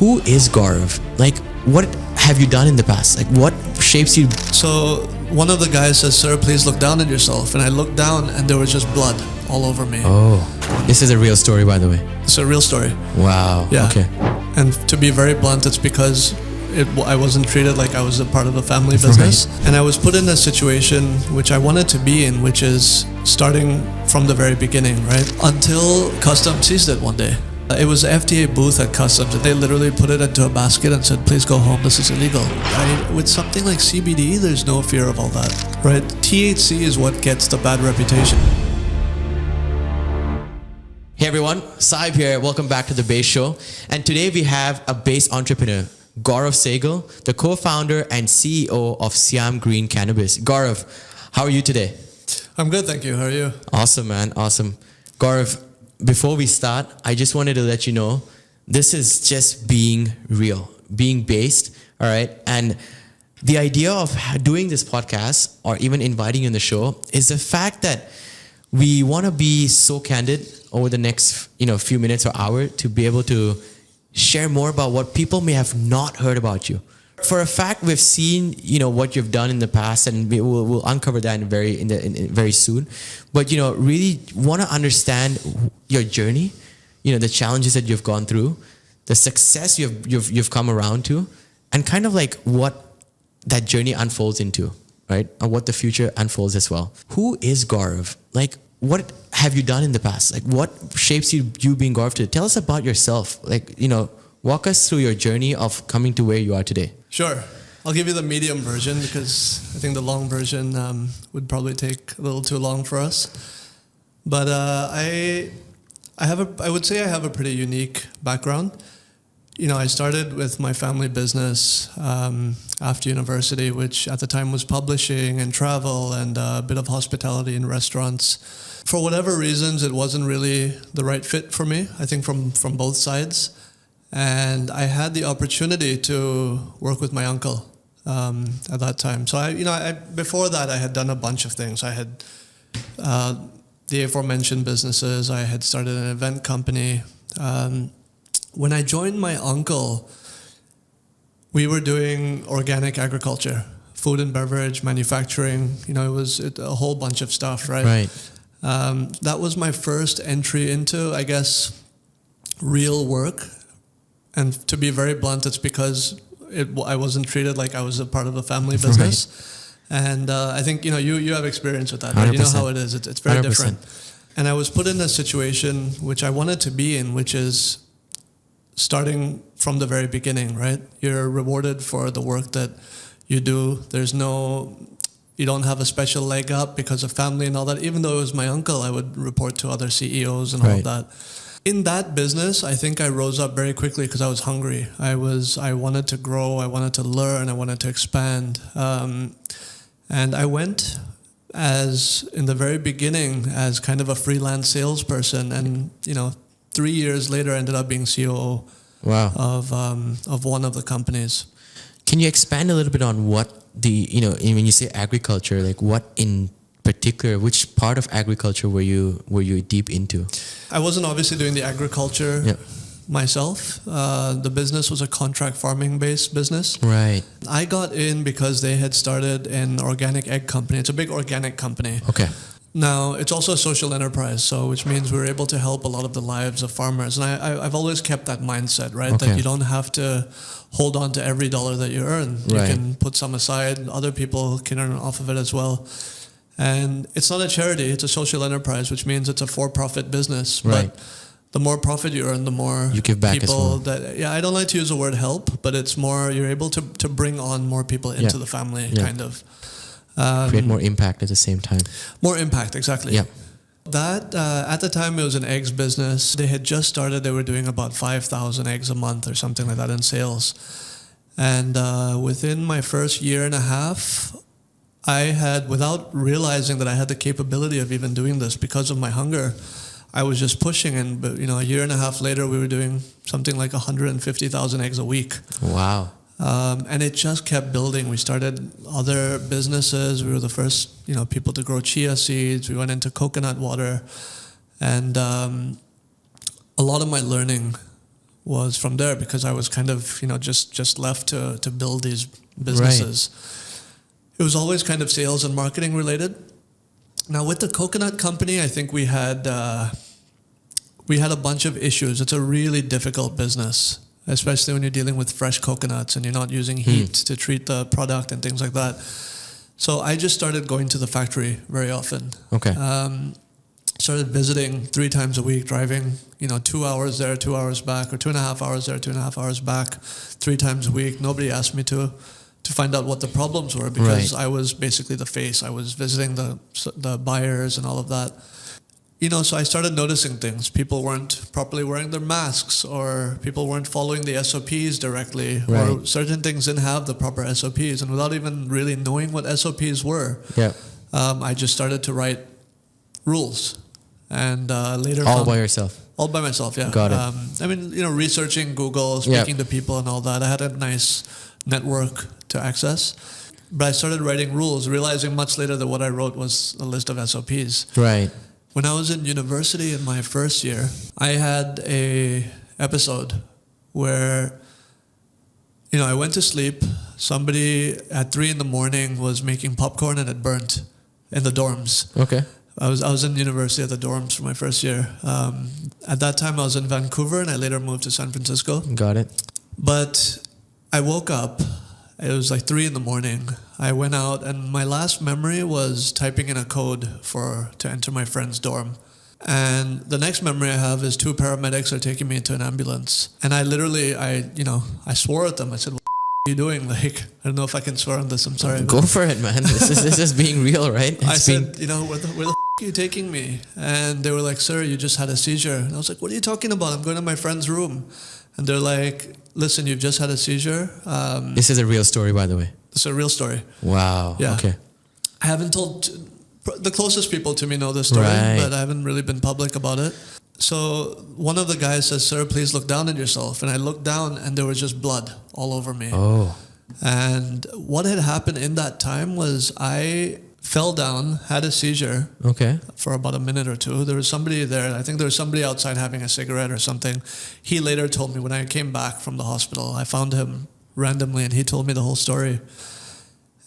Who is Gaurav? Like, what have you done in the past? Like, what shapes you? So one of the guys says, "Sir, please look down at yourself." And I looked down and there was just blood all over me. Oh, this is a real story, by the way. It's a real story. Wow. Yeah. Okay. And to be very blunt, it's because I wasn't treated like I was a part of the family business. Right. And I was put in a situation which I wanted to be in, which is starting from the very beginning, right? Until Customs seized it one day. It was an FDA booth at Customs, and they literally put it into a basket and said, "Please go home, this is illegal." With something like CBD, there's no fear of all that, right? THC is what gets the bad reputation. Hey everyone, Saib here. Welcome back to The Base Show. And today we have a base entrepreneur, Gaurav Sehgal, the co-founder and CEO of Siam Green Cannabis. Gaurav, how are you today? I'm good, thank you. How are you? Awesome, man. Awesome. Gaurav, before we start, I just wanted to let you know, this is just being real, being based, all right? And the idea of doing this podcast or even inviting you on the show is the fact that we want to be so candid over the next, few minutes or hour to be able to share more about what people may have not heard about you. For a fact, we've seen, what you've done in the past, and we'll uncover that very soon. But really want to understand your journey, the challenges that you've gone through, the success you've come around to, and kind of like what that journey unfolds into, right? And what the future unfolds as well. Who is Gaurav? Like, what have you done in the past? Like, what shapes you being Gaurav today? Tell us about yourself. Like, walk us through your journey of coming to where you are today. Sure. I'll give you the medium version because I think the long version would probably take a little too long for us. But I would say I have a pretty unique background. I started with my family business after university, which at the time was publishing and travel and a bit of hospitality and restaurants. For whatever reasons, it wasn't really the right fit for me, I think from both sides. And I had the opportunity to work with my uncle at that time. So before that, I had done a bunch of things. I had the aforementioned businesses. I had started an event company. When I joined my uncle, we were doing organic agriculture, food and beverage, manufacturing. It was a whole bunch of stuff, right? Right. That was my first entry into, I guess, real work. And to be very blunt, it's because I wasn't treated like I was a part of the family business. Right. And I think, you have experience with that. Right? You know how it is. It's very 100%. Different. And I was put in a situation which I wanted to be in, which is starting from the very beginning, right? You're rewarded for the work that you do. You don't have a special leg up because of family and all that. Even though it was my uncle, I would report to other CEOs and all of that. In that business, I think I rose up very quickly because I was hungry. I wanted to grow, I wanted to learn, I wanted to expand. And I went in the very beginning as kind of a freelance salesperson, and 3 years later I ended up being COO. Wow. of one of the companies. Can you expand a little bit on what when you say agriculture, like what in particular, which part of agriculture were you deep into? I wasn't obviously doing the agriculture myself. The business was a contract farming based business. Right. I got in because they had started an organic egg company. It's a big organic company. Okay. Now, it's also a social enterprise, which means we're able to help a lot of the lives of farmers. And I've always kept that mindset, right? Okay. That you don't have to hold on to every dollar that you earn. You can put some aside. Other people can earn off of it as well. And it's not a charity, it's a social enterprise, which means it's a for-profit business. Right. But the more profit you earn, the more you give back people as well. I don't like to use the word help, but it's more, you're able to bring on more people into the family, kind of. Create more impact at the same time. More impact, exactly. Yeah. That, at the time, it was an eggs business. They had just started, they were doing about 5,000 eggs a month or something like that in sales. And within my first year and a half, I had, without realizing that I had the capability of even doing this because of my hunger, I was just pushing. And a year and a half later, we were doing something like 150,000 eggs a week. Wow. And it just kept building. We started other businesses. We were the first, people to grow chia seeds. We went into coconut water. And a lot of my learning was from there, because I was kind of, just left to build these businesses. It was always kind of sales and marketing related. Now with the coconut company, I think we had a bunch of issues. It's a really difficult business, especially when you're dealing with fresh coconuts and you're not using heat to treat the product and things like that. So I just started going to the factory very often. Okay. Started visiting 3 times a week, driving, 2 hours there, 2 hours back, or 2.5 hours there, 2.5 hours back, 3 times a week. Nobody asked me to find out what the problems were, because I was basically the face. I was visiting the buyers and all of that. So I started noticing things. People weren't properly wearing their masks, or people weren't following the SOPs directly, or certain things didn't have the proper SOPs. And without even really knowing what SOPs were, I just started to write rules. And later all by yourself? All by myself, yeah. Got it. Researching Google, speaking to people and all that. I had a nice network to access. But I started writing rules, realizing much later that what I wrote was a list of SOPs. Right. When I was in university in my first year, I had a episode where, I went to sleep. Somebody at 3 a.m. was making popcorn and it burnt in the dorms. Okay. I was in university at the dorms for my first year. At that time, I was in Vancouver, and I later moved to San Francisco. Got it. But I woke up. It was like 3 a.m. I went out, and my last memory was typing in a code to enter my friend's dorm. And the next memory I have is 2 paramedics are taking me into an ambulance. And I literally, I swore at them. I said, "What are you doing?" Like, I don't know if I can swear on this. I'm sorry. Go for it, man. This is being real, right? I said, where the are you taking me? And they were like, "Sir, you just had a seizure." And I was like, "What are you talking about? I'm going to my friend's room." And they're like, "Listen, you've just had a seizure." This is a real story, by the way. It's a real story. Wow. Yeah. Okay. I haven't told... The closest people to me know this story, but I haven't really been public about it. So one of the guys says, "Sir, please look down at yourself." And I looked down, and there was just blood all over me. Oh. And what had happened in that time was I fell down, had a seizure. Okay. For about a minute or two. There was somebody there. I think there was somebody outside having a cigarette or something. He later told me, when I came back from the hospital, I found him randomly, and he told me the whole story.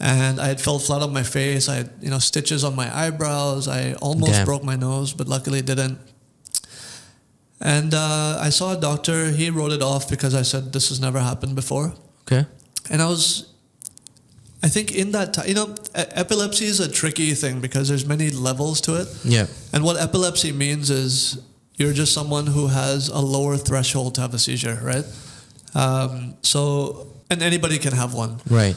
And I had fell flat on my face. I had, stitches on my eyebrows. I almost broke my nose, but luckily didn't. And I saw a doctor. He wrote it off because I said, "This has never happened before." Okay. And I think in that time, epilepsy is a tricky thing because there's many levels to it. Yeah. And what epilepsy means is you're just someone who has a lower threshold to have a seizure, right? And anybody can have one. Right.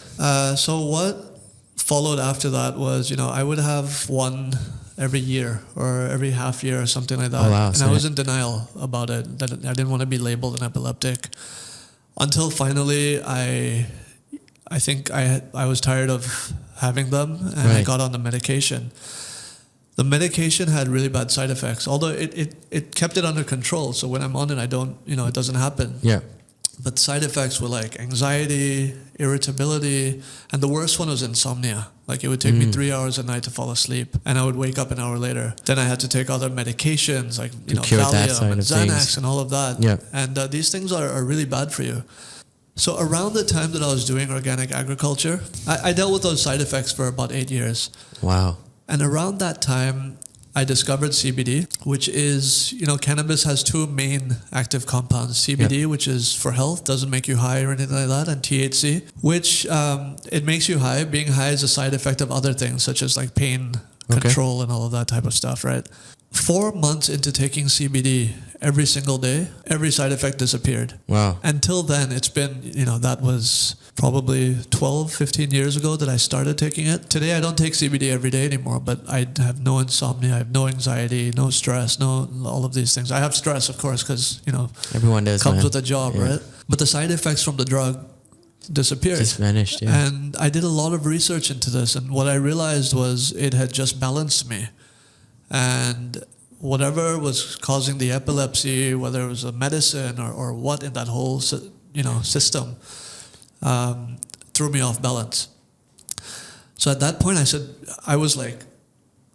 So what followed after that was, I would have one every year or every half year or something like that. Oh, wow. And I was in denial about it, that I didn't want to be labeled an epileptic. Until finally I think I was tired of having them, and I got on the medication. The medication had really bad side effects, although it kept it under control. So when I'm on it, it doesn't happen. Yeah. But side effects were like anxiety, irritability, and the worst one was insomnia. Like it would take me 3 hours a night to fall asleep, and I would wake up an hour later. Then I had to take other medications like Valium and Xanax and all of that. Yeah. And these things are really bad for you. So around the time that I was doing organic agriculture, I dealt with those side effects for about 8 years. Wow. And around that time, I discovered CBD, which is, cannabis has 2 main active compounds. CBD, which is for health, doesn't make you high or anything like that, and THC, which it makes you high. Being high is a side effect of other things, such as like pain control and all of that type of stuff, right? 4 months into taking CBD every single day, every side effect disappeared. Wow. Until then, it's been, that was probably 12, 15 years ago that I started taking it. Today, I don't take CBD every day anymore, but I have no insomnia, I have no anxiety, no stress, no all of these things. I have stress, of course, because, everyone does, comes with a job, right? But the side effects from the drug disappeared. Just vanished, yeah. And I did a lot of research into this, and what I realized was it had just balanced me. And whatever was causing the epilepsy, whether it was a medicine or what in that whole system, threw me off balance. So at that point, I was like,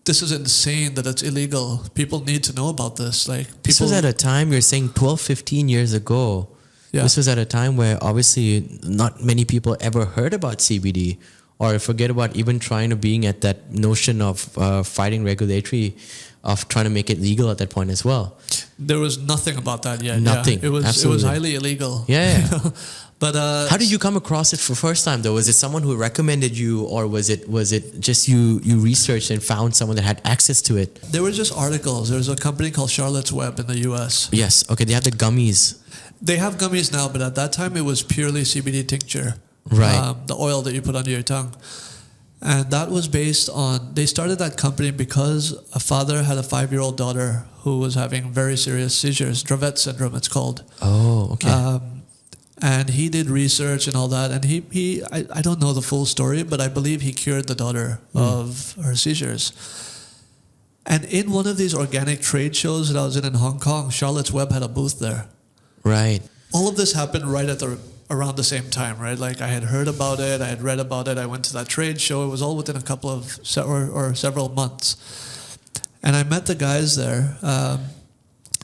this is insane that it's illegal. People need to know about this. Like, this was at a time, you're saying 12, 15 years ago. Yeah. This was at a time where obviously not many people ever heard about CBD, or forget about even trying to being at that notion of fighting regulatory, of trying to make it legal at that point as well. There was nothing about that yet. Nothing. Yeah. It was Absolutely. highly illegal. Yeah. You know? But how did you come across it for first time though? Was it someone who recommended you, or was it just you researched and found someone that had access to it? there were just articles. There was a company called Charlotte's Web in the US. Yes. Okay. They have the gummies. They have gummies now, but at that time it was purely CBD tincture. Right. The oil that you put under your tongue. And that was based on, they started that company because a father had a 5-year-old daughter who was having very serious seizures, Dravet syndrome it's called. Oh, okay. And he did research and all that. And I don't know the full story, but I believe he cured the daughter of her seizures. And in one of these organic trade shows that I was in Hong Kong, Charlotte's Web had a booth there. Right. All of this happened right at around the same time, right? Like I had heard about it, I had read about it, I went to that trade show. It was all within a couple of or several months. And I met the guys there.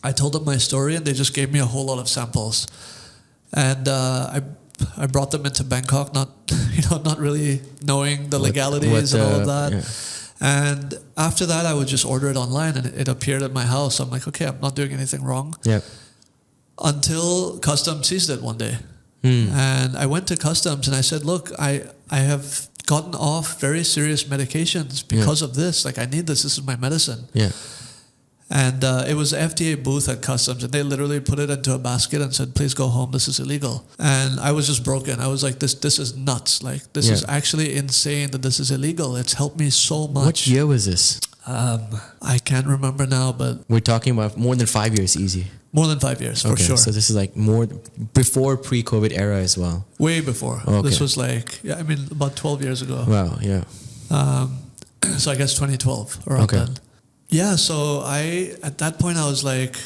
I told them my story, and they just gave me a whole lot of samples. And I brought them into Bangkok, not really knowing the legalities and all of that. Yeah. And after that, I would just order it online, and it appeared at my house. I'm like, okay, I'm not doing anything wrong. Yeah. Until customs seized it one day. And I went to customs and I said, look, I have gotten off very serious medications because of this. Like, I need this. This is my medicine. Yeah. And it was an FDA booth at customs, and they literally put it into a basket and said, please go home. This is illegal. And I was just broken. I was like, this is nuts. Like, this is actually insane that this is illegal. It's helped me so much. What year was this? I can't remember now, but We're talking about more than 5 years, easy. more than 5 years, for sure. So this is like more before pre-COVID era as well. Way before. Okay. This was like, about 12 years ago. Wow, yeah. So I guess 2012, around then. Yeah, so at that point I was like,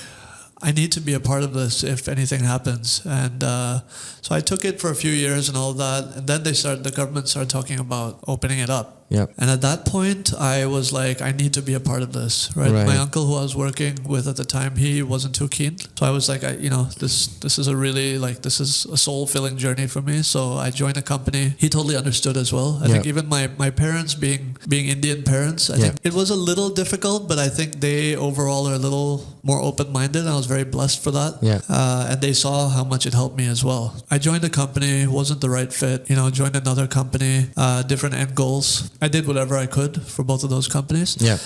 I need to be a part of this if anything happens. And so I took it for a few years and all that. And then the government started talking about opening it up. Yep. And at that point, I was like, I need to be a part of this, right? My uncle, who I was working with at the time, he wasn't too keen. So I was like, this is a really, this is a soul-filling journey for me. So I joined a company. He totally understood as well. I think even my parents being Indian parents, I think it was a little difficult, but I think they overall are a little more open-minded. I was very blessed for that. Yeah. And they saw how much it helped me as well. I joined a company, wasn't the right fit, joined another company, different end goals. I did whatever I could for both of those companies. Yeah.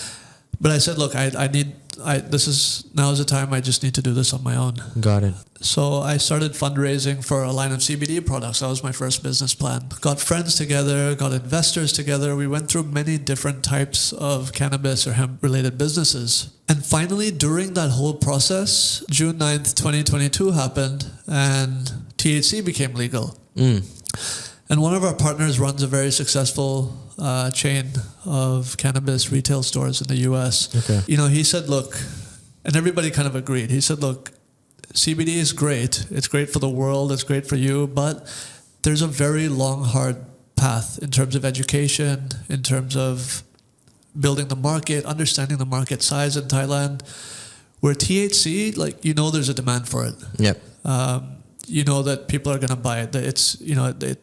But I said, look, now is the time I just need to do this on my own. Got it. So I started fundraising for a line of CBD products. That was my first business plan. Got friends together, got investors together. We went through many different types of cannabis or hemp-related businesses. And finally, during that whole process, June 9th, 2022 happened, and THC became legal. And one of our partners runs a very successful chain of cannabis retail stores in the US. Okay. He said, look, and everybody kind of agreed. He said, look, CBD is great. It's great for the world. It's great for you. But there's a very long, hard path in terms of education, in terms of building the market, understanding the market size in Thailand, where THC, there's a demand for it. Yep. That people are going to buy it. That it's,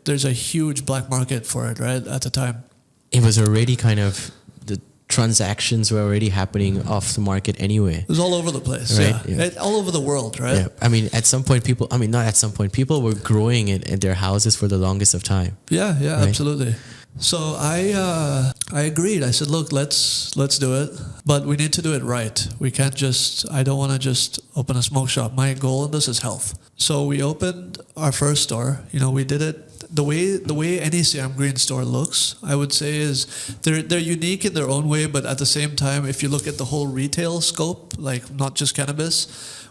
there's a huge black market for it, right, at the time. It was already the transactions were already happening off the market anyway. It was all over the place, right? All over the world, right? Yeah. I mean, people were growing it at their houses for the longest of time. Yeah, right? Absolutely. So I agreed. I said, look, let's do it, but we need to do it right. I don't want to just open a smoke shop. My goal in this is health. So we opened our first store. We did it the way any Siam Green store looks, I would say, is they're unique in their own way, but at the same time, if you look at the whole retail scope, not just cannabis,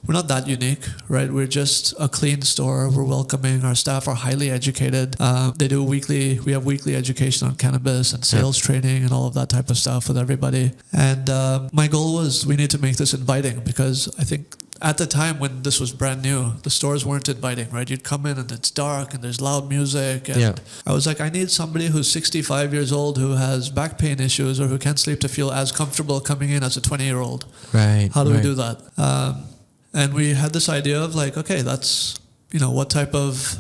we're not that unique, right? We're just a clean store. We're welcoming. Our staff are highly educated. We have weekly education on cannabis and sales training and all of that type of stuff with everybody. And my goal was we need to make this inviting, because I think at the time when this was brand new, the stores weren't inviting, right? You'd come in and it's dark and there's loud music. And I was like, I need somebody who's 65 years old who has back pain issues or who can't sleep to feel as comfortable coming in as a 20-year-old. Right. How do we do that? And we had this idea of okay, let's what type of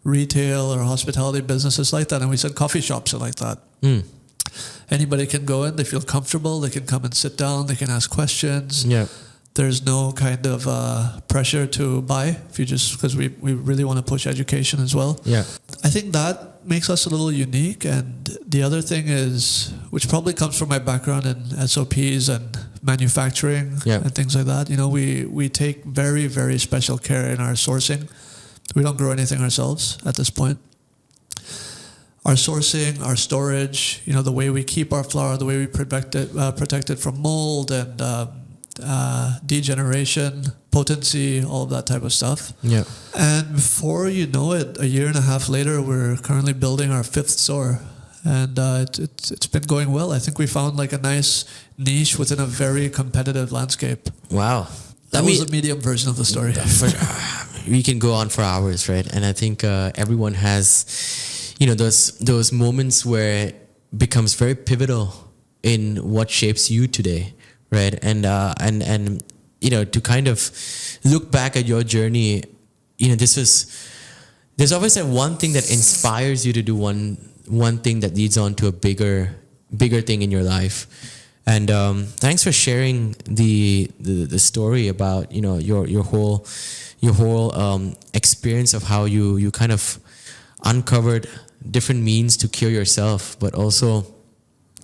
retail or hospitality business is like that? And we said coffee shops are like that. Anybody can go in, they feel comfortable, they can come and sit down, they can ask questions. Yeah. There's no kind of pressure to buy because we really want to push education as well. Yeah. I think that makes us a little unique. And the other thing is, which probably comes from my background in SOPs and manufacturing and things like that, we take very, very special care in our sourcing. We don't grow anything ourselves at this point. Our sourcing, our storage, the way we keep our flower, the way we protect it from mold and degeneration, potency, all of that type of stuff. Yeah. And before you know it, a year and a half later, we're currently building our 5th store. And it's been going well. I think we found like a nice niche within a very competitive landscape. Wow. That was the medium version of the story. We can go on for hours, right? And I think everyone has, those moments where it becomes very pivotal in what shapes you today, right? And to kind of look back at your journey, there's always that one thing that inspires you to do one thing that leads on to a bigger thing in your life. And thanks for sharing the story about your whole experience of how you kind of uncovered different means to cure yourself, but also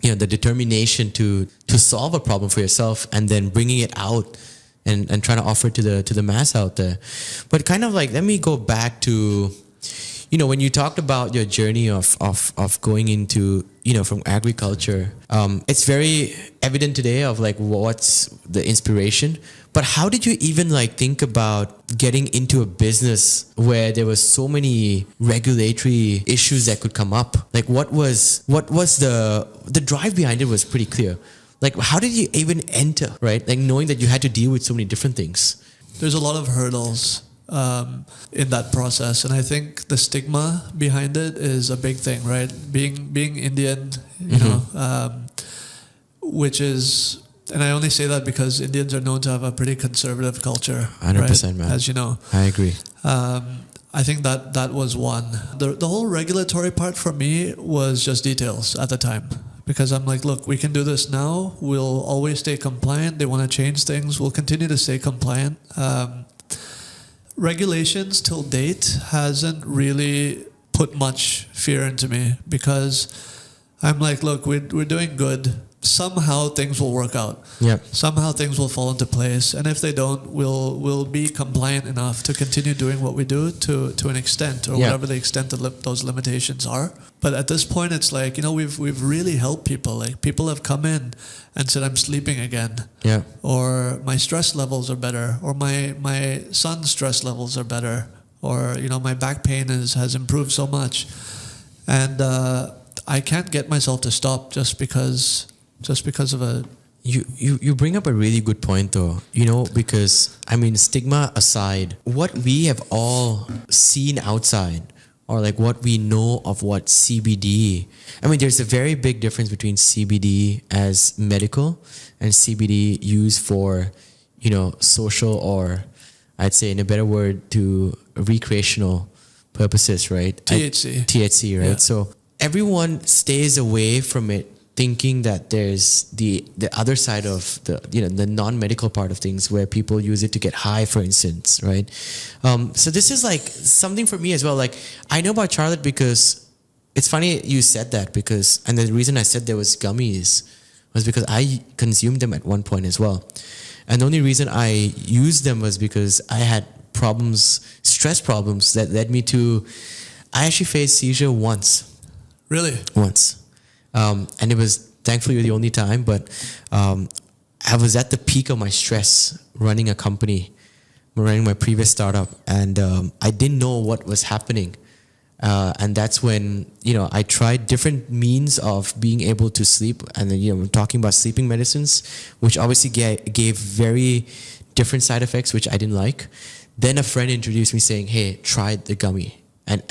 the determination to solve a problem for yourself and then bringing it out and trying to offer it to the mass out there. But kind of like, let me go back to when you talked about your journey of going into from agriculture, it's very evident today of like what's the inspiration. But how did you even like think about getting into a business where there was so many regulatory issues that could come up? Like what was the drive behind it was pretty clear. Like how did you even enter, right? Like knowing that you had to deal with so many different things. There's a lot of hurdles in that process, and I think the stigma behind it is a big thing, right? Being Indian, which is, and I only say that because Indians are known to have a pretty conservative culture. 100%, right? man. As you know, I agree. I think that was one. The whole regulatory part for me was just details at the time. Because I'm like, look, we can do this now. We'll always stay compliant. They want to change things. We'll continue to stay compliant. Regulations till date hasn't really put much fear into me because I'm like, look, we're doing good. Somehow things will work out. Yeah. Somehow things will fall into place, and if they don't, we'll be compliant enough to continue doing what we do to an extent, or whatever the extent of those limitations are. But at this point, it's like we've really helped people. Like people have come in and said, I'm sleeping again. Yeah. Or my stress levels are better, or my son's stress levels are better, or my back pain has improved so much, and I can't get myself to stop just because of a... You bring up a really good point though, because I mean, stigma aside, what we have all seen outside, or like what we know of what CBD, I mean, there's a very big difference between CBD as medical and CBD used for, social, or I'd say in a better word, to recreational purposes, right? THC, right? Yeah. So everyone stays away from it, thinking that there's the other side of the non-medical part of things where people use it to get high, for instance, right? So this is like something for me as well. Like I know about Charlotte because it's funny you said that, and the reason I said there was gummies was because I consumed them at one point as well. And the only reason I used them was because I had stress problems that led me to, I actually faced seizure once. Really? Once. And it was thankfully the only time, but I was at the peak of my stress running a company, running my previous startup, and I didn't know what was happening. And that's when, I tried different means of being able to sleep. And then, we're talking about sleeping medicines, which obviously gave very different side effects, which I didn't like. Then a friend introduced me saying, hey, try the gummy. And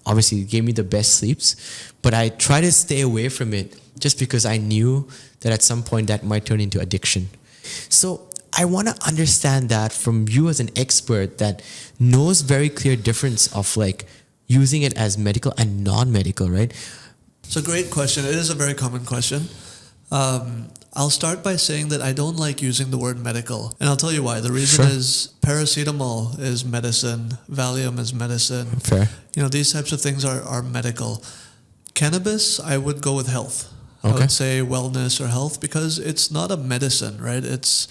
obviously it gave me the best sleeps, but I try to stay away from it just because I knew that at some point that might turn into addiction. So I want to understand that from you as an expert that knows very clear difference of like using it as medical and non-medical, right? It's a great question. It is a very common question. I'll start by saying that I don't like using the word medical. And I'll tell you why. The reason is paracetamol is medicine. Valium is medicine. Fair. These types of things are medical. Cannabis, I would go with health. Okay. I would say wellness or health because it's not a medicine, right? It's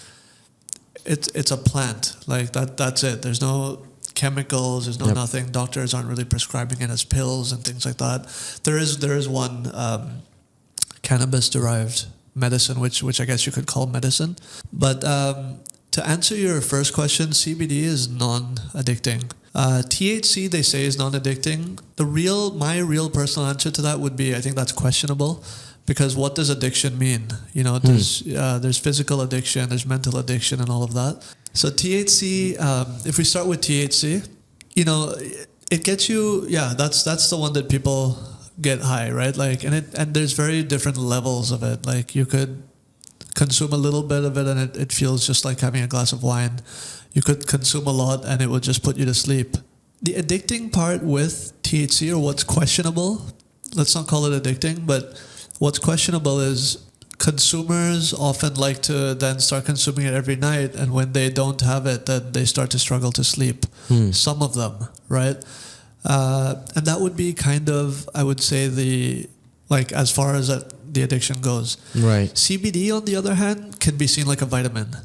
a plant. Like that's it. There's no chemicals, there's no nothing. Doctors aren't really prescribing it as pills and things like that. There is one cannabis derived medicine which I guess you could call medicine. But to answer your first question, CBD is non-addicting. THC they say is non-addicting. My real personal answer to that would be I think that's questionable. Because what does addiction mean? There's physical addiction, there's mental addiction, and all of that. So THC, if we start with THC, it gets you. Yeah, that's the one that people get high, right? Like, and there's very different levels of it. Like, you could consume a little bit of it, and it feels just like having a glass of wine. You could consume a lot, and it would just put you to sleep. The addicting part with THC, or what's questionable, let's not call it addicting, but what's questionable is consumers often like to then start consuming it every night, and when they don't have it, then they start to struggle to sleep. Some of them, right? And that would be kind of, I would say, as far as the addiction goes. Right. CBD, on the other hand, can be seen like a vitamin.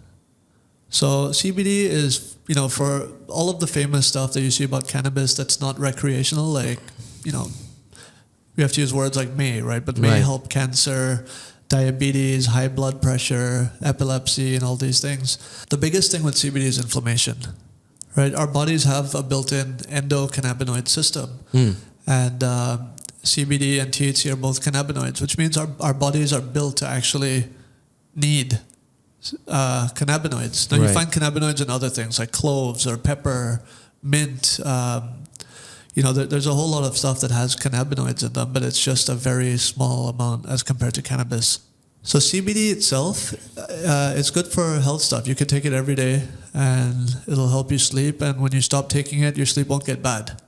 So CBD is, for all of the famous stuff that you see about cannabis that's not recreational, like, we have to use words like may, right? But may help cancer, diabetes, high blood pressure, epilepsy, and all these things. The biggest thing with CBD is inflammation, right? Our bodies have a built-in endocannabinoid system. And CBD and THC are both cannabinoids, which means our bodies are built to actually need cannabinoids. Now you find cannabinoids in other things like cloves or pepper, mint, there's a whole lot of stuff that has cannabinoids in them, but it's just a very small amount as compared to cannabis. So CBD itself, it's good for health stuff. You can take it every day and it'll help you sleep. And when you stop taking it, your sleep won't get bad.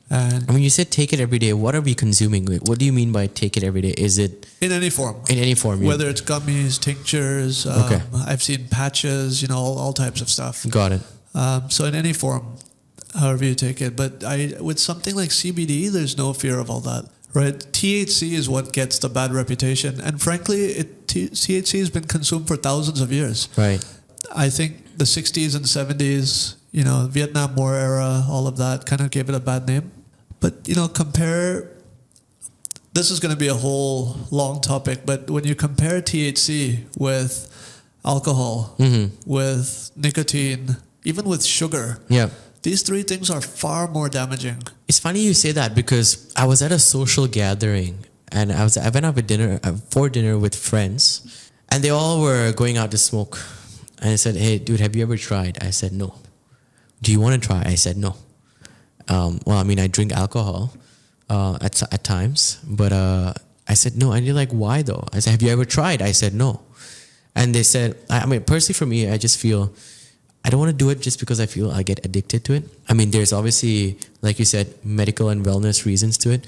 And when you said take it every day, what are we consuming? What do you mean by take it every day? Is it in any form? In any form, whether it's gummies, tinctures. I've seen patches. All types of stuff. Got it. So in any form, however you take it. But with something like CBD, there's no fear of all that, right? THC is what gets the bad reputation, and frankly, THC has been consumed for thousands of years. Right. I think the 60s and 70s, Vietnam War era, all of that kind of gave it a bad name. But, compare, this is going to be a whole long topic, but when you compare THC with alcohol, with nicotine, even with sugar, these three things are far more damaging. It's funny you say that because I was at a social gathering and I went out for dinner with friends, and they all were going out to smoke. And I said, "Hey, dude, have you ever tried?" I said, "No." "Do you want to try?" I said, "No." I drink alcohol at times, but I said no. And you're like, "Why though?" I said, "Have you ever tried?" I said, "No." And they said, personally for me, I just feel I don't want to do it just because I feel I get addicted to it. There's obviously, like you said, medical and wellness reasons to it.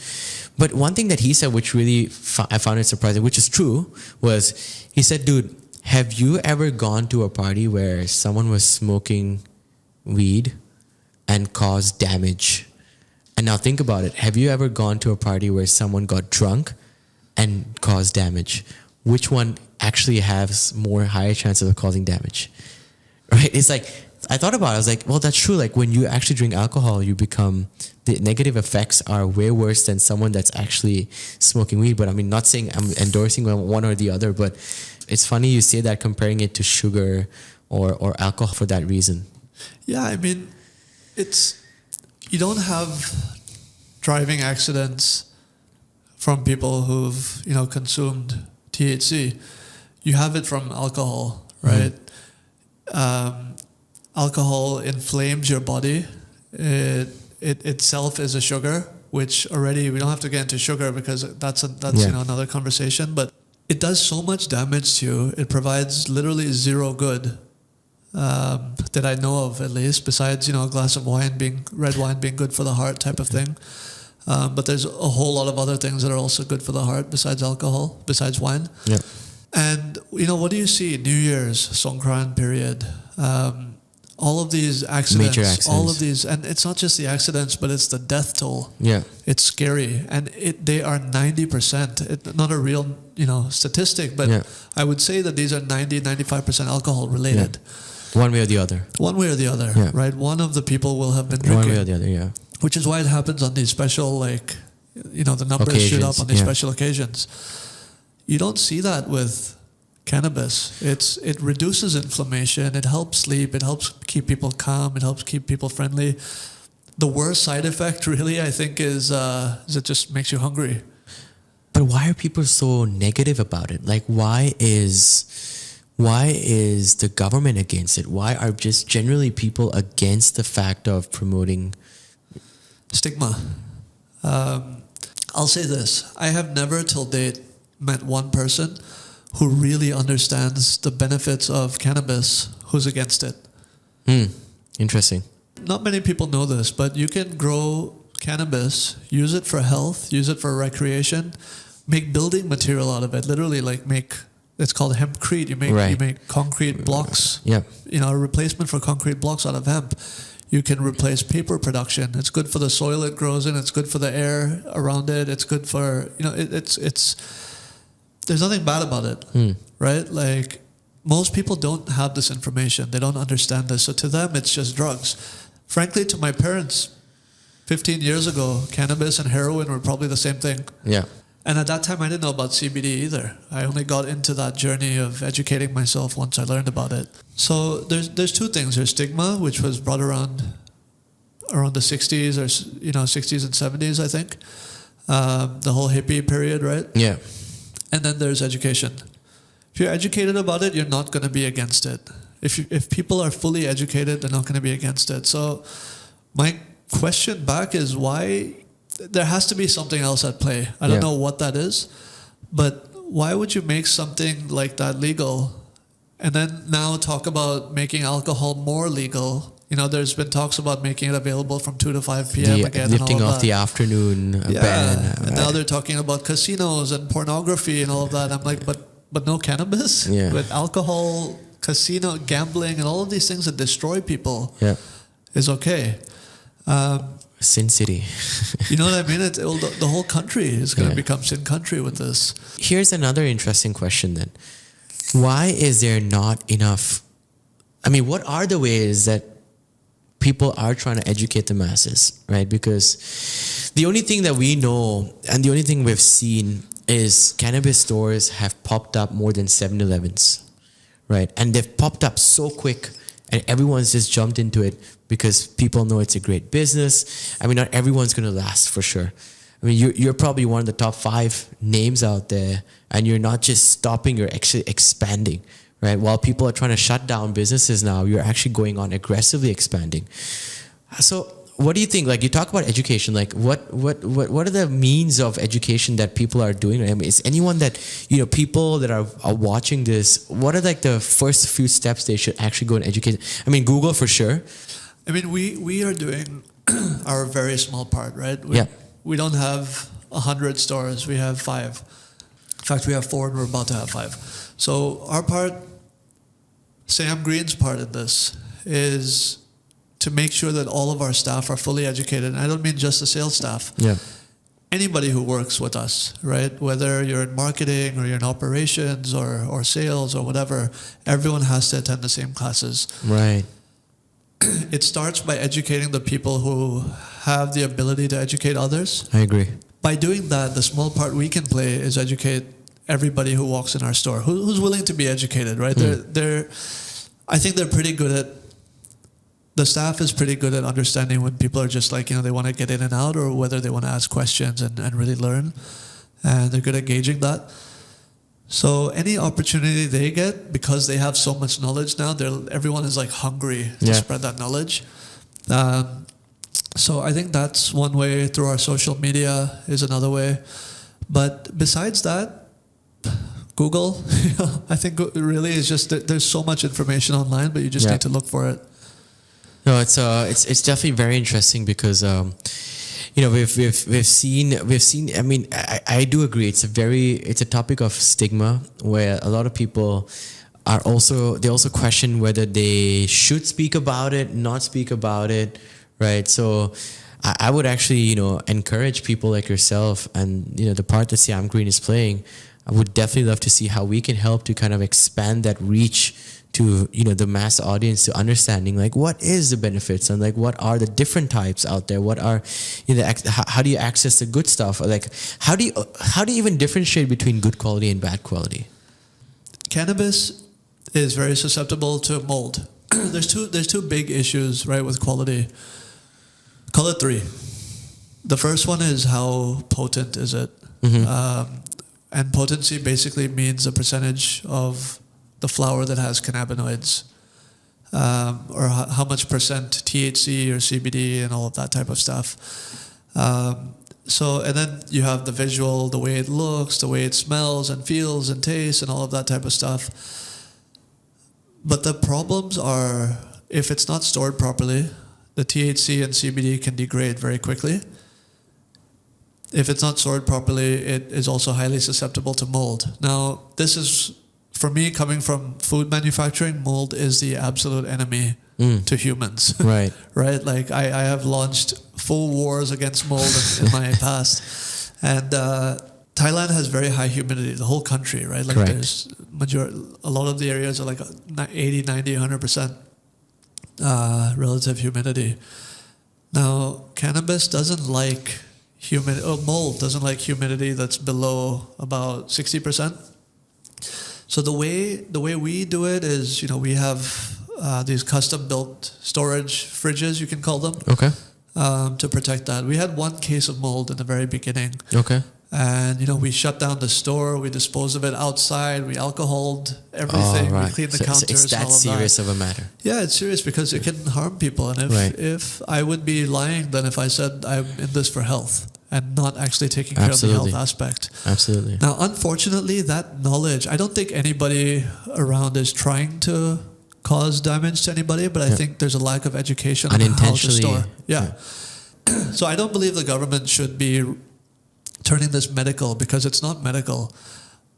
But one thing that he said, which really I found it surprising, which is true, was he said, "Dude, have you ever gone to a party where someone was smoking weed and caused damage?" And now think about it. Have you ever gone to a party where someone got drunk and caused damage? Which one actually has more higher chances of causing damage? Right? It's like, I thought about it. I was like, well, that's true. Like when you actually drink alcohol, the negative effects are way worse than someone that's actually smoking weed. But not saying I'm endorsing one or the other, but it's funny you say that, comparing it to sugar or alcohol for that reason. Yeah, you don't have driving accidents from people who've, consumed THC. You have it from alcohol, right? Alcohol inflames your body. It itself is a sugar, which already we don't have to get into sugar because that's another conversation. But it does so much damage to you. It provides literally zero good. that I know of, at least, besides, a glass of red wine being good for the heart type of thing. But there's a whole lot of other things that are also good for the heart besides alcohol, besides wine. Yeah. And, what do you see? New Year's, Songkran period, all of these accidents, Major accidents. all of these, and it's not just the accidents, but it's the death toll. Yeah. It's scary. And they are 90%, not a real, statistic, but I would say that these are 95% alcohol related. Yeah. One way or the other. One way or the other, right? One of the people will have been drinking. One way or the other, yeah. Which is why it happens on these special, the numbers shoot up on these special occasions. You don't see that with cannabis. It reduces inflammation. It helps sleep. It helps keep people calm. It helps keep people friendly. The worst side effect, really, I think, is it just makes you hungry. But why are people so negative about it? Like, why is the government against it? Why are just generally people against the fact of promoting? Stigma. I'll say this. I have never till date met one person who really understands the benefits of cannabis who's against it. Interesting. Not many people know this, but you can grow cannabis, use it for health, use it for recreation, make building material out of it. Literally, it's called hempcrete. You make concrete blocks. Yeah. A replacement for concrete blocks out of hemp. You can replace paper production. It's good for the soil it grows in. It's good for the air around it. It's good for, it's there's nothing bad about it, right? Like, most people don't have this information. They don't understand this. So to them, it's just drugs. Frankly, to my parents, 15 years ago, cannabis and heroin were probably the same thing. Yeah. And at that time, I didn't know about CBD either. I only got into that journey of educating myself once I learned about it. So there's two things. There's stigma, which was brought around the 60s or 60s and 70s, I think. The whole hippie period, right? Yeah. And then there's education. If you're educated about it, you're not going to be against it. If people are fully educated, they're not going to be against it. So my question back is why. There has to be something else at play. I don't know what that is, but why would you make something like that legal and then now talk about making alcohol more legal? There's been talks about making it available from 2 to 5 p.m. again. Lifting and all off the afternoon ban. And now they're talking about casinos and pornography and all of that. I'm like, but no cannabis? Yeah. But alcohol, casino, gambling, and all of these things that destroy people is okay. Sin City. You know what I mean? The whole country is going to become Sin Country with this. Here's another interesting question then. Why is there not enough? I mean, what are the ways that people are trying to educate the masses, right? Because the only thing that we know and the only thing we've seen is cannabis stores have popped up more than 7-Elevens, right? And they've popped up so quick and everyone's just jumped into it because people know it's a great business. I mean, not everyone's going to last for sure. I mean, you're probably one of the top 5 names out there and you're not just stopping, you're actually expanding, right? While people are trying to shut down businesses now, you're actually going on aggressively expanding. So what do you think? Like, you talk about education, like what are the means of education that people are doing? I mean, is anyone that, people that are watching this, what are like the first few steps they should actually go and educate? I mean, Google for sure. I mean, we are doing our very small part, right? We don't have 100 stores. We have 5. In fact, we have 4 and we're about to have 5. So our part, Siam Green's part in this is to make sure that all of our staff are fully educated. And I don't mean just the sales staff. Yeah. Anybody who works with us, right? Whether you're in marketing or you're in operations or sales or whatever, everyone has to attend the same classes. Right. It starts by educating the people who have the ability to educate others. I agree. By doing that, the small part we can play is educate everybody who walks in our store, who's willing to be educated, right? I think they're pretty good at, the staff is pretty good at understanding when people are just like, they want to get in and out or whether they want to ask questions and really learn. And they're good at gauging that. So any opportunity they get, because they have so much knowledge now, everyone is like hungry to spread that knowledge. So I think that's one way. Through our social media is another way. But besides that, Google. I think it really is just that there's so much information online, but you just need to look for it. No, it's definitely very interesting because we've seen. I mean, I do agree. It's a topic of stigma where a lot of people they also question whether they should speak about it, not speak about it, right? So I would actually encourage people like yourself and the part that Siam Green is playing. I would definitely love to see how we can help to kind of expand that reach to the mass audience, to understanding like what is the benefits and like what are the different types out there, what are how do you access the good stuff, or like how do you even differentiate between good quality and bad quality? Cannabis is very susceptible to mold. There's two big issues, right, with quality. Call it three. The first one is how potent is it, and potency basically means the percentage of the flower that has cannabinoids, or how much percent THC or CBD and all of that type of stuff. And then you have the visual, the way it looks, the way it smells and feels and tastes and all of that type of stuff. But the problems are, if it's not stored properly, the THC and CBD can degrade very quickly. If it's not stored properly, it is also highly susceptible to mold. Now, this is, for me, coming from food manufacturing, mold is the absolute enemy to humans. Right. Right? Like, I have launched full wars against mold in my past. And Thailand has very high humidity, the whole country, right? Like, there's a lot of the areas are like 80, 90, 100% relative humidity. Now, cannabis doesn't like mold doesn't like humidity that's below about 60%. So the way we do it is, we have these custom built storage fridges, you can call them. Okay. To protect that. We had one case of mold in the very beginning. Okay. And, we shut down the store, we disposed of it outside, we alcoholed everything, we cleaned the counters. It's that serious of a matter. Yeah, it's serious because it can harm people. And if I would be lying then if I said I'm in this for health and not actually taking care of the health aspect. Absolutely. Now, unfortunately, that knowledge, I don't think anybody around is trying to cause damage to anybody, but I think there's a lack of education on how to store. Yeah. So I don't believe the government should be turning this medical, because it's not medical.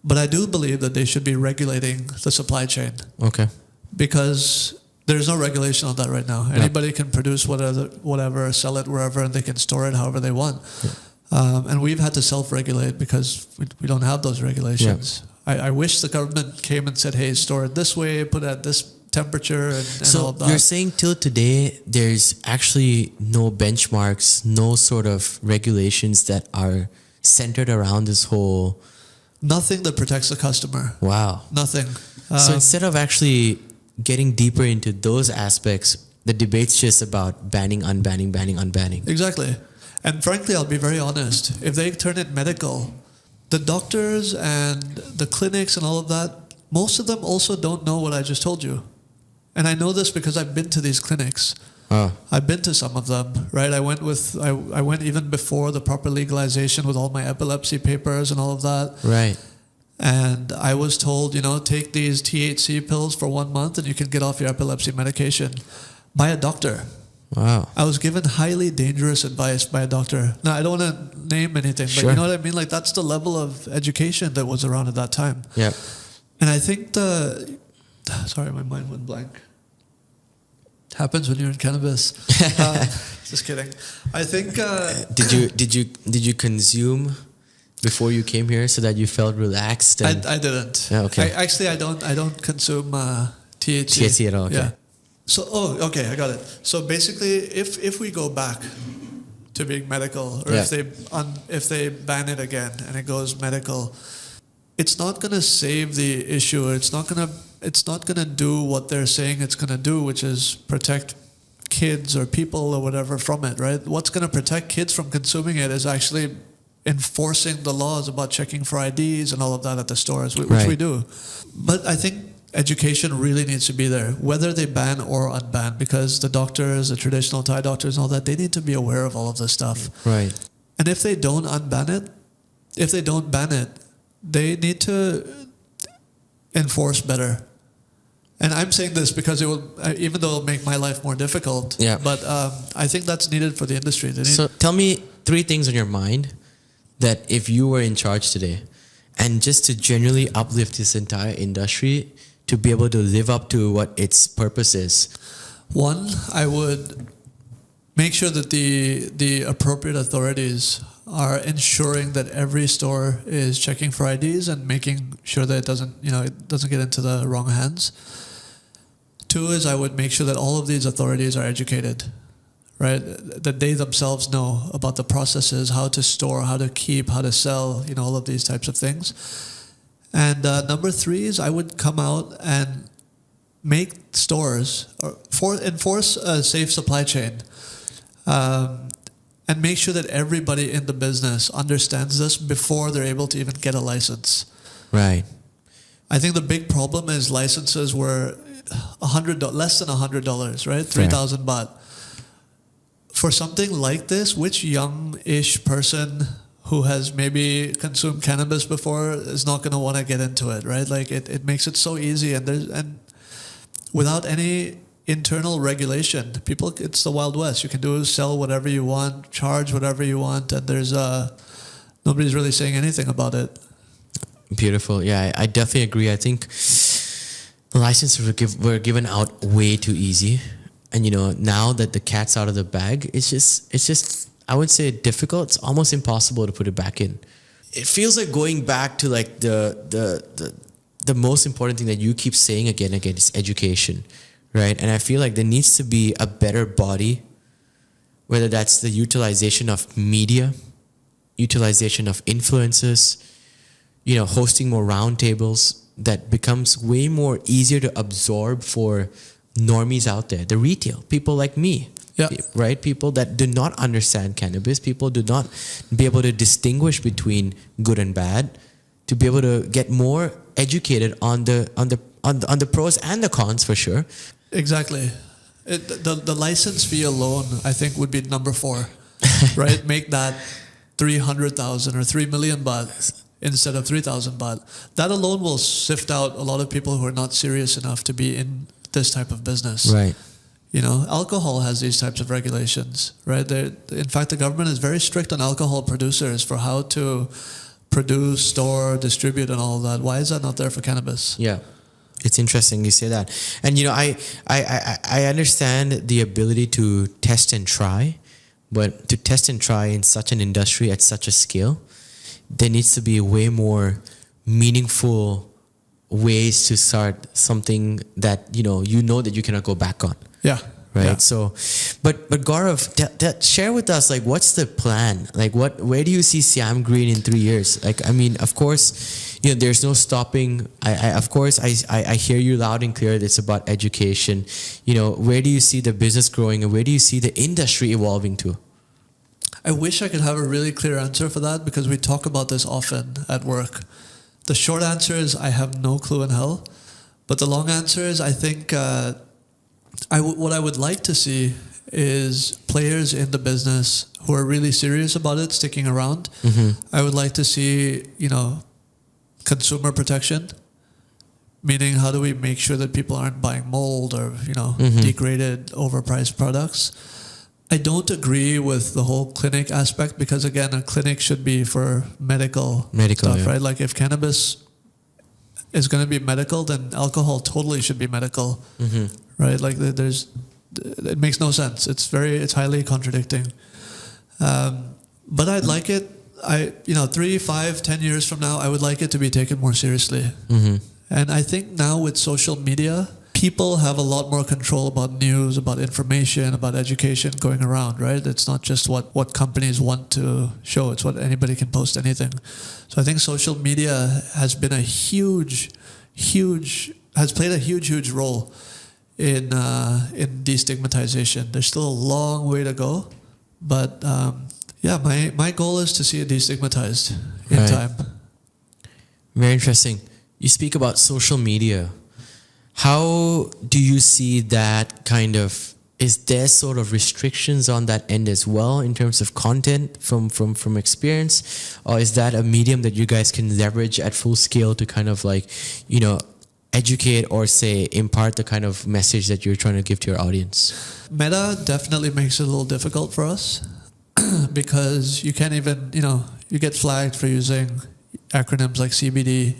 But I do believe that they should be regulating the supply chain. Okay. Because there's no regulation on that right now. Anybody can produce whatever, sell it wherever, and they can store it however they want. Yeah. And we've had to self-regulate because we don't have those regulations. Yeah. I wish the government came and said, hey, store it this way, put it at this temperature and all of that. So you're saying till today, there's actually no benchmarks, no sort of regulations that are centered around this whole... Nothing that protects the customer. Wow. Nothing. So instead of actually getting deeper into those aspects, the debate's just about banning, unbanning, banning, unbanning. Exactly. And frankly, I'll be very honest. If they turn it medical, the doctors and the clinics and all of that, most of them also don't know what I just told you. And I know this because I've been to these clinics. I've been to some of them, right? I went even before the proper legalization with all my epilepsy papers and all of that. Right. And I was told, take these THC pills for 1 month and you can get off your epilepsy medication by a doctor. Wow. I was given highly dangerous advice by a doctor. Now, I don't want to name anything, but you know what I mean? Like, that's the level of education that was around at that time. Yeah. And I think sorry, my mind went blank. Happens when you're in cannabis. Just kidding. I think. Did you consume before you came here so that you felt relaxed? I didn't. Yeah, okay. I don't consume THC. THC at all. Okay. Yeah. So okay, I got it. So basically, if we go back to being medical, or if they ban it again and it goes medical, it's not going to save the issue. It's not going to do what they're saying it's going to do, which is protect kids or people or whatever from it, right? What's going to protect kids from consuming it is actually enforcing the laws about checking for IDs and all of that at the stores, which we do. But I think education really needs to be there, whether they ban or unban, because the doctors, the traditional Thai doctors and all that, they need to be aware of all of this stuff. Right. And if they don't ban it, they need to enforce better. And I'm saying this because it will, even though it'll make my life more difficult. Yeah. But I think that's needed for the industry. So tell me 3 things on your mind that if you were in charge today, and just to genuinely uplift this entire industry to be able to live up to what its purpose is. One, I would make sure that the appropriate authorities are ensuring that every store is checking for IDs and making sure that it doesn't get into the wrong hands. 2 is I would make sure that all of these authorities are educated, right? That they themselves know about the processes, how to store, how to keep, how to sell, all of these types of things. And number 3 is I would come out and make stores enforce a safe supply chain, and make sure that everybody in the business understands this before they're able to even get a license. Right. I think the big problem is licenses were less than $100, right? 3,000 baht. For something like this, which young-ish person who has maybe consumed cannabis before is not going to want to get into it, right? Like it makes it so easy, and without any internal regulation, it's the Wild West. You can sell whatever you want, charge whatever you want, and there's nobody's really saying anything about it. Beautiful. Yeah, I definitely agree. I think the licenses were given out way too easy. And now that the cat's out of the bag, it's just I would say difficult. It's almost impossible to put it back in. It feels like going back to like the most important thing that you keep saying again and again is education, right? And I feel like there needs to be a better body, whether that's the utilization of media, utilization of influencers, hosting more roundtables that becomes way more easier to absorb for normies out there, the retail, people like me, right? People that do not understand cannabis, people do not be able to distinguish between good and bad, to be able to get more educated on the pros and the cons for sure. Exactly. The license fee alone, I think, would be number 4, right? Make that 300,000 or 3 million baht instead of 3,000 baht. That alone will sift out a lot of people who are not serious enough to be in this type of business. Right. Alcohol has these types of regulations, right? In fact, the government is very strict on alcohol producers for how to produce, store, distribute, and all of that. Why is that not there for cannabis? Yeah. It's interesting you say that. And I understand the ability to test and try, but to test and try in such an industry at such a scale, there needs to be way more meaningful ways to start something that that you cannot go back on. Yeah. Right. Yeah. So, but Gaurav, share with us, like, what's the plan? Like, where do you see Siam Green in 3 years? Like, I mean, of course, there's no stopping. I hear you loud and clear. It's about education. Where do you see the business growing, and where do you see the industry evolving to? I wish I could have a really clear answer for that, because we talk about this often at work. The short answer is I have no clue in hell. But the long answer is I think what I would like to see is players in the business who are really serious about it sticking around. Mm-hmm. I would like to see, consumer protection, meaning how do we make sure that people aren't buying mold or, degraded, overpriced products. I don't agree with the whole clinic aspect, because again, a clinic should be for medical stuff, yeah. right? Like if cannabis is going to be medical, then alcohol totally should be medical, right? Like it makes no sense. It's highly contradicting. But I'd like it. 3, 5, 10 years from now, I would like it to be taken more seriously. Mm-hmm. And I think now with social media, people have a lot more control about news, about information, about education going around, right? It's not just what companies want to show. It's what anybody can post anything. So I think social media has been has played a huge role in destigmatization. There's still a long way to go, but my goal is to see it destigmatized in time. Very interesting. You speak about social media. How do you see that is there sort of restrictions on that end as well in terms of content from experience? Or is that a medium that you guys can leverage at full scale to kind of like, educate or say impart the kind of message that you're trying to give to your audience? Meta definitely makes it a little difficult for us because you can't even, you get flagged for using acronyms like CBD,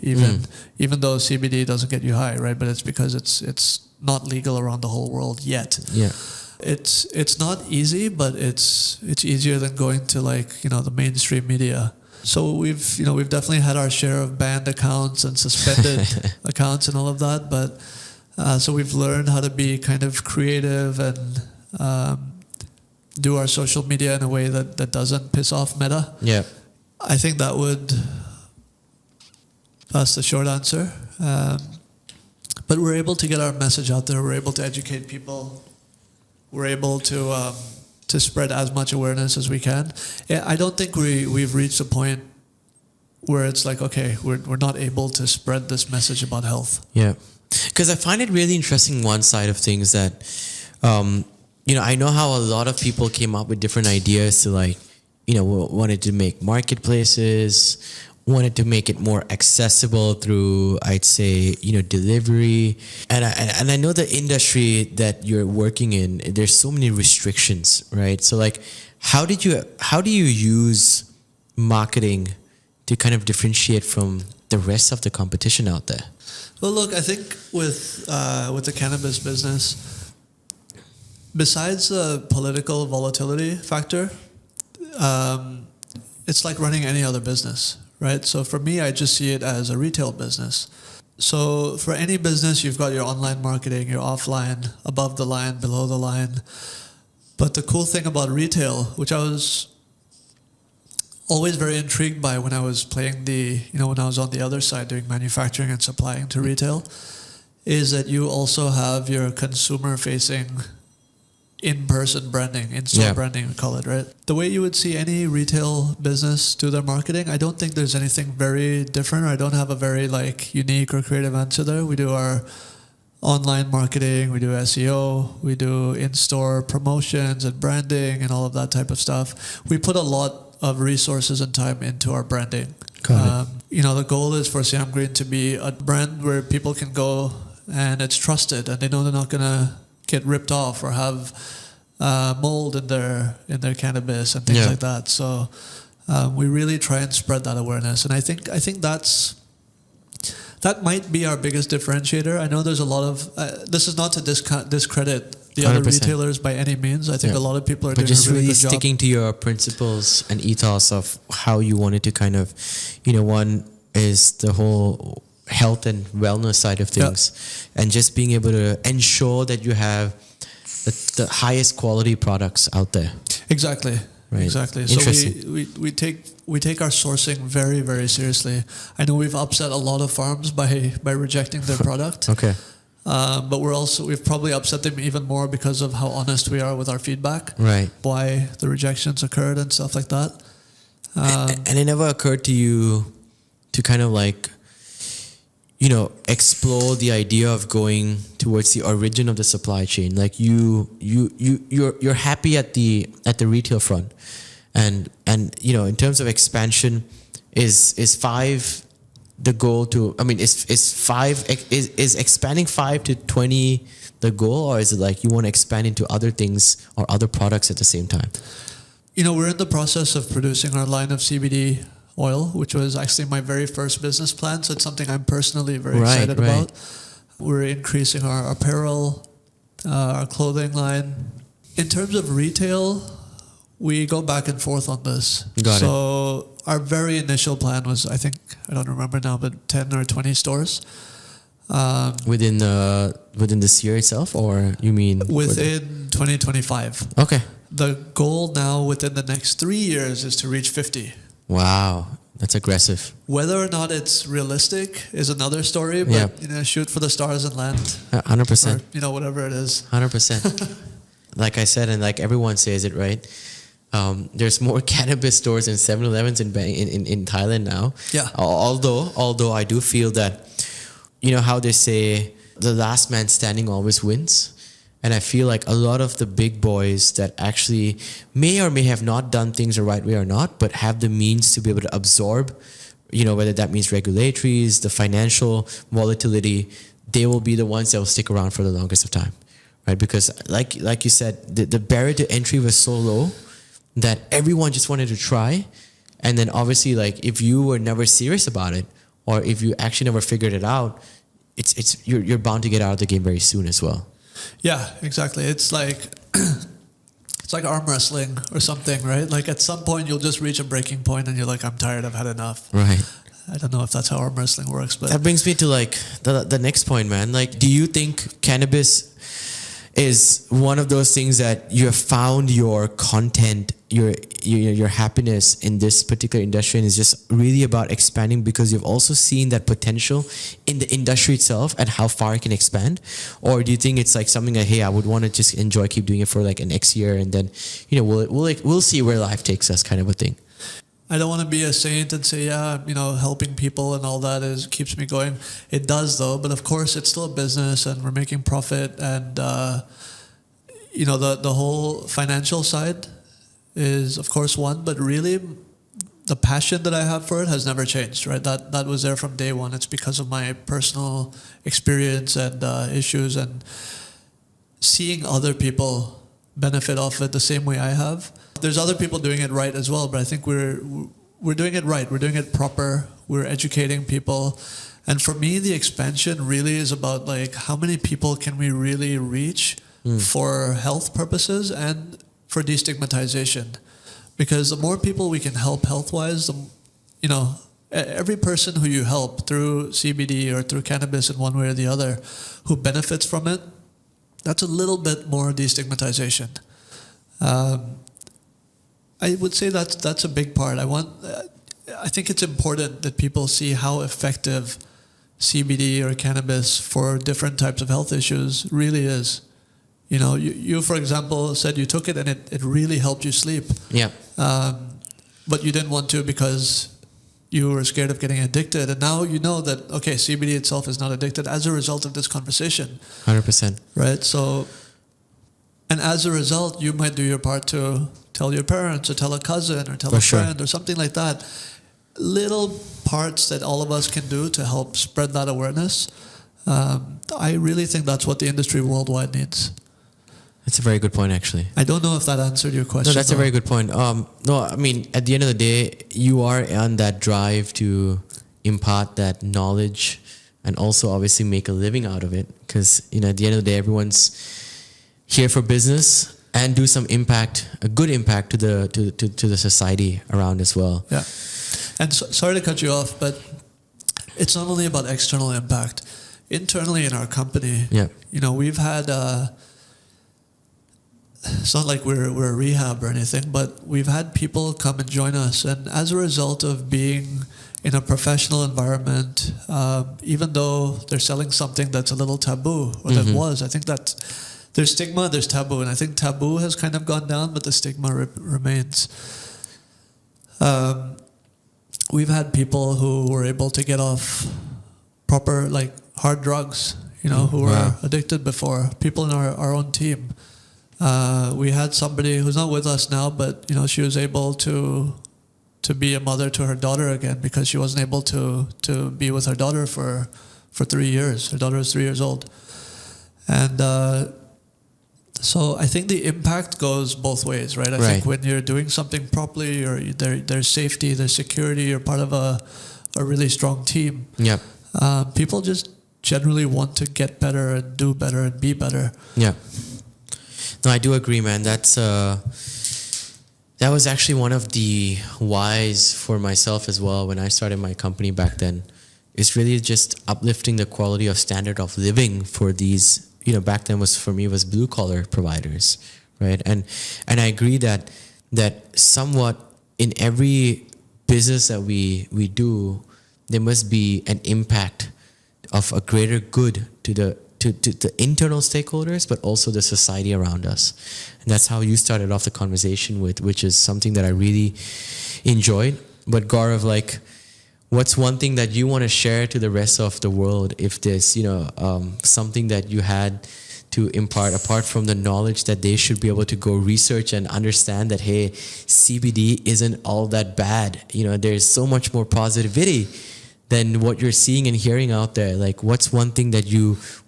even though CBD doesn't get you high, right? But it's because it's not legal around the whole world yet. Yeah. It's not easy, but it's easier than going to the mainstream media. So we've definitely had our share of banned accounts and suspended accounts and all of that, but so we've learned how to be kind of creative and do our social media in a way that doesn't piss off Meta. Yeah. I think that's the short answer. But we're able to get our message out there. We're able to educate people. We're able to spread as much awareness as we can. I don't think we've reached a point where it's like, okay, we're not able to spread this message about health. Yeah. Because I find it really interesting one side of things that, I know how a lot of people came up with different ideas to wanted to make marketplaces, wanted to make it more accessible through, I'd say, delivery. And I know the industry that you're working in, there's so many restrictions, right? So how do you use marketing to kind of differentiate from the rest of the competition out there? Well, look, I think with the cannabis business, besides the political volatility factor, it's like running any other business, right? So for me, I just see it as a retail business. So for any business, you've got your online marketing, your offline, above the line, below the line. But the cool thing about retail, which I was always very intrigued by when I was playing when I was on the other side doing manufacturing and supplying to retail, is that you also have your consumer-facing in-person branding, in-store branding, we call it, right? The way you would see any retail business do their marketing, I don't think there's anything very different, or I don't have a very unique or creative answer there. We do our online marketing, we do SEO, we do in-store promotions and branding and all of that type of stuff. We put a lot of resources and time into our branding. The goal is for Siam Green to be a brand where people can go and it's trusted and they know they're not going to get ripped off or have mold in their cannabis and things like that. So we really try and spread that awareness, and I think that might be our biggest differentiator. I know there's a lot of this is not to discredit the 100%. Other retailers by any means. I think a lot of people are doing a really really good job. sticking to your principles and ethos of how you wanted to kind of, one is the whole health and wellness side of things, and just being able to ensure that you have the highest quality products out there. Exactly. Right. Exactly. So we take our sourcing very, very seriously. I know we've upset a lot of farms by rejecting their product. Okay. But we've probably upset them even more because of how honest we are with our feedback. Right. Why the rejections occurred and stuff like that. And it never occurred to you to kind of explore the idea of going towards the origin of the supply chain. Like you're happy at the retail front, and in terms of expansion, is 5 the goal to? I mean, is expanding 5 to 20 the goal, or is it you want to expand into other things or other products at the same time? We're in the process of producing our line of CBD oil, which was actually my very first business plan. So it's something I'm personally very excited about. We're increasing our apparel, our clothing line. In terms of retail, we go back and forth on this. So our very initial plan was, I don't remember now, but 10 or 20 stores. Within this year itself, or you mean? Within 2025. Okay. The goal now within the next 3 years is to reach 50. Wow, that's aggressive. Whether or not it's realistic is another story, but shoot for the stars and land. 100%. Or, whatever it is. 100%. Like I said, and like everyone says it, right? There's more cannabis stores and 7-Elevens in Thailand now. Yeah. Although I do feel that, how they say, the last man standing always wins. And I feel like a lot of the big boys that actually may or may have not done things the right way or not, but have the means to be able to absorb, whether that means regulatories, the financial volatility, they will be the ones that will stick around for the longest of time, right? Because like you said, the barrier to entry was so low that everyone just wanted to try. And then obviously, like, if you were never serious about it, or if you actually never figured it out, you're bound to get out of the game very soon as well. Yeah, exactly. It's like it's like arm wrestling or something, right? Like at some point you'll just reach a breaking point and you're like, I'm tired, I've had enough. Right. I don't know if that's how arm wrestling works, but That brings me to like the next point, man. Like, do you think cannabis is one of those things that you have found your content, your happiness in this particular industry, and is just really about expanding because you've also seen that potential in the industry itself and how far it can expand? Or do you think it's like something like, hey, I would want to just keep doing it for like an X year, and then, you know, we'll see where life takes us, kind of a thing? I don't want to be a saint and say, yeah, you know, helping people and all that keeps me going. It does though, but of course it's still a business and we're making profit, and you know, the whole financial side is of course one, but really the passion that I have for it has never changed, right? That was there from day one. It's because of my personal experience and issues, and seeing other people benefit off it the same way I have. There's other people doing it right as well, but I think we're doing it right. We're doing it proper. We're educating people. And for me, the expansion really is about like, how many people can we really reach for health purposes and for destigmatization? Because the more people we can help health-wise, you know, every person who you help through CBD or through cannabis in one way or the other who benefits from it, that's a little bit more destigmatization. I would say that's a big part. I think it's important that people see how effective CBD or cannabis for different types of health issues really is. You know, you for example said you took it and it really helped you sleep. Yeah. But you didn't want to because you were scared of getting addicted, and now you know that, okay, CBD itself is not addicted as a result of this conversation. 100%. Right. So, and as a result, you might do your part to tell your parents or tell a cousin or tell a friend or something like that. Little parts that all of us can do to help spread that awareness. I really think that's what the industry worldwide needs. That's a very good point, actually. I don't know if that answered your question. No, that's a very good point. No, I mean, at the end of the day, you are on that drive to impart that knowledge and also obviously make a living out of it. Because, you know, at the end of the day, everyone's here for business and do some impact, a good impact to the society around as well. Yeah. And sorry to cut you off, but it's not only about external impact. Internally in our company, you know, we've had... it's not like we're a rehab or anything, but we've had people come and join us, and as a result of being in a professional environment, even though they're selling something that's a little taboo, or that was, I think that there's stigma, there's taboo, and I think taboo has kind of gone down, but the stigma remains. We've had people who were able to get off proper, like, hard drugs, you know, who were addicted before, people in our own team. We had somebody who's not with us now, but, you know, she was able to be a mother to her daughter again because she wasn't able to be with her daughter for 3 years. Her daughter was 3 years old. And so I think the impact goes both ways, right? I think when you're doing something properly, or there's safety, there's security, you're part of a really strong team. Yeah. People just generally want to get better and do better and be better. Yeah. No, I do agree, man. That was actually one of the whys for myself as well when I started my company back then. It's really just uplifting the quality of standard of living for these, you know, back then was blue collar providers, right? And I agree that somewhat in every business that we do, there must be an impact of a greater good to the internal stakeholders, but also the society around us. And that's how you started off the conversation with, which is something that I really enjoyed. But Gaurav, like, what's one thing that you want to share to the rest of the world if there's, you know, something that you had to impart apart from the knowledge that they should be able to go research and understand that, hey, CBD isn't all that bad. You know, there's so much more positivity than what you're seeing and hearing out there? Like, what's one thing that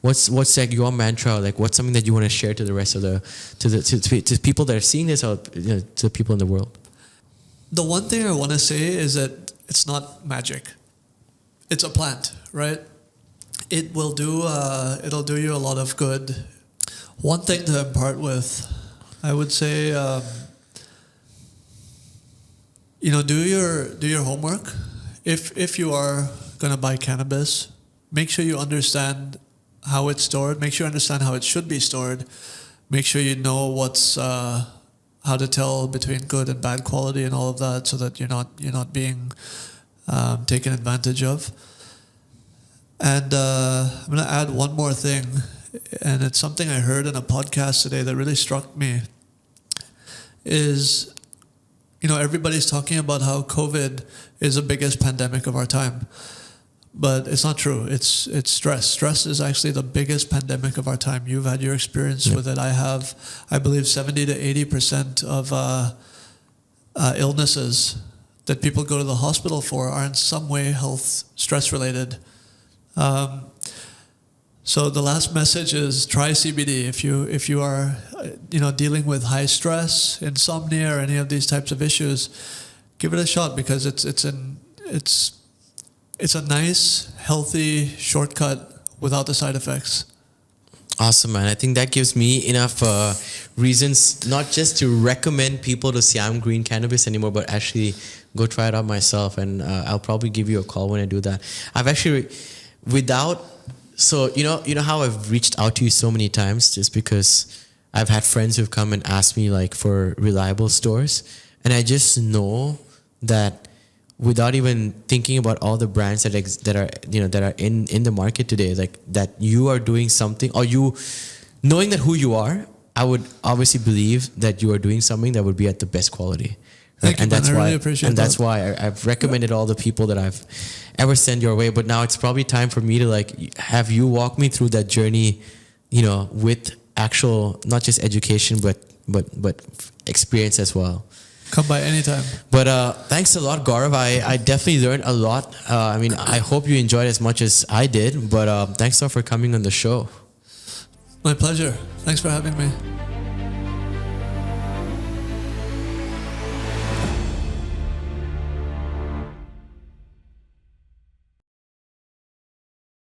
what's like your mantra? Like, what's something that you want to share to the rest of to people that are seeing this, or to the people in the world? The one thing I want to say is that it's not magic. It's a plant, right? It will do. It'll do you a lot of good. One thing to impart with, I would say, do your homework. If you are gonna buy cannabis, make sure you understand how it's stored. Make sure you understand how it should be stored. Make sure you know what's how to tell between good and bad quality and all of that, so that you're not being taken advantage of. And I'm gonna add one more thing, and it's something I heard in a podcast today that really struck me. Is everybody's talking about how COVID is the biggest pandemic of our time. But it's not true. It's stress. Stress is actually the biggest pandemic of our time. You've had your experience with it. I have, I believe, 70 to 80% of illnesses that people go to the hospital for are in some way health stress related. So the last message is try CBD. If you are dealing with high stress, insomnia, or any of these types of issues, give it a shot, because it's a nice, healthy shortcut without the side effects. Awesome, man. I think that gives me enough reasons not just to recommend people to Siam Green Cannabis anymore, but actually go try it out myself. And I'll probably give you a call when I do that. I've actually, so you know how I've reached out to you so many times, just because I've had friends who've come and asked me like for reliable stores, and I just know that without even thinking about all the brands that are in the market today, like that you are doing something, or you knowing that who you are, I would obviously believe that you are doing something that would be at the best quality. Thank you, and that's man. I why, really appreciate and that. that's why I've recommended all the people that I've ever sent your way. But now it's probably time for me to like have you walk me through that journey, with actual, not just education, but experience as well. Come by anytime. But thanks a lot, Gaurav. I definitely learned a lot. I hope you enjoyed as much as I did. But thanks a lot for coming on the show. My pleasure. Thanks for having me.